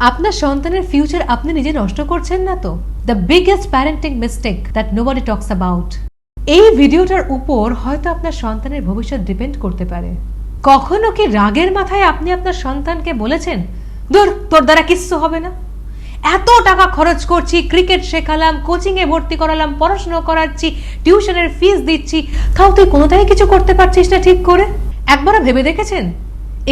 আপনার সন্তানের ফিউচার আপনি নিজে নষ্ট করছেন না তো? The biggest parenting mistake that nobody talks about. এই ভিডিওটার উপর হয়তো আপনার সন্তানের ভবিষ্যৎ ডিপেন্ড করতে পারে। কখনো কি রাগের মাথায় আপনি আপনার সন্তানকে বলেছেন, ধুর তোর দ্বারা কিচ্ছু হবে না, এত টাকা খরচ করছি, ক্রিকেট শেখালাম, কোচিংয়ে ভর্তি করালাম, পড়াশোনা করাচ্ছি, টিউশনের ফিস দিচ্ছি, তাও তুই কোনোটাই কিছু করতে পারছিস না ঠিক করে? একবারও ভেবে দেখেছেন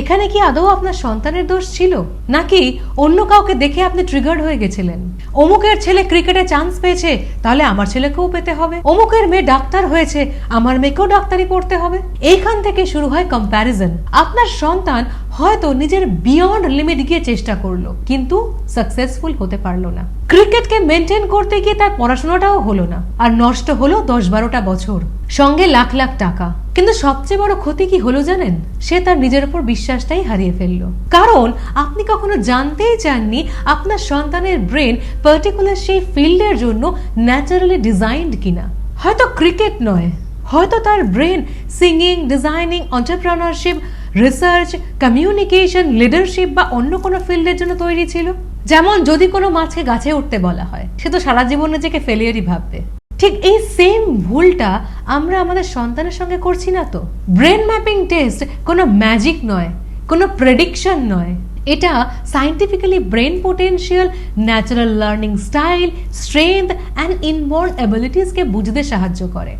এখানে কি আদৌ আপনার সন্তানের দোষ ছিল, নাকি অন্য কাউকে দেখে আপনি ট্রিগার্ড হয়ে গেছিলেন? অমুকের ছেলে ক্রিকেটে চান্স পেয়েছে, তাহলে আমার ছেলেকেও পেতে হবে। অমুকের মেয়ে ডাক্তার হয়েছে, আমার মেয়েকেও ডাক্তারি পড়তে হবে। এইখান থেকে শুরু হয় কম্প্যারিজন। আপনার সন্তান হয়তো নিজের বিয়ন্ড লিমিট গিয়ে চেষ্টা করলো, কিন্তু সাকসেসফুল হতে পারলো না। ক্রিকেটকে মেনটেন করতে গিয়ে তার পড়াশোনাটাও হলো না, আর নষ্ট হলো 10-12টা বছর, সঙ্গে লাখ লাখ টাকা। কিন্তু সবচেয়ে বড় ক্ষতি কি হলো জানেন? সে তার নিজের উপর বিশ্বাসটাই হারিয়ে ফেললো। কারণ আপনি কখনো জানতেই চাননি আপনার সন্তানের ব্রেন পার্টিকুলার সেই ফিল্ডের জন্য ন্যাচারালি ডিজাইনড কিনা। হয়তো ক্রিকেট নয়, হয়তো তার brain singing, designing, entrepreneurship, research, communication, leadership বা অন্য কোনো ফিল্ডের জন্য তৈরি ছিল। যেমন যদি কোনো মাছকে গাছে উঠতে বলা হয়, সে তো সারা জীবন নিজেকে ফেলিয়ারই ভাববে। ঠিক এই সেম ভুলটা আমরা আমাদের সন্তানের সঙ্গে করছি না তো? ব্রেন ম্যাপিং টেস্ট কোনো ম্যাজিক নয়, কোনো প্রেডিকশন নয়। এটা scientifically brain potential, natural learning style, strength and inborn অ্যাবিলিটিসকে বুঝতে সাহায্য করে,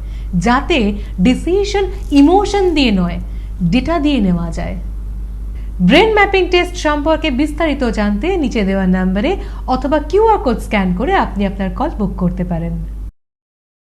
যাতে ডিসিশন ইমোশন দিয়ে নয়, ডেটা দিয়ে নেওয়া যায়। ব্রেন ম্যাপিং টেস্ট সম্পর্কে বিস্তারিত জানতে নিচে দেওয়া নম্বরে অথবা কিউআর কোড স্ক্যান করে আপনি আপনার কল বুক করতে পারেন।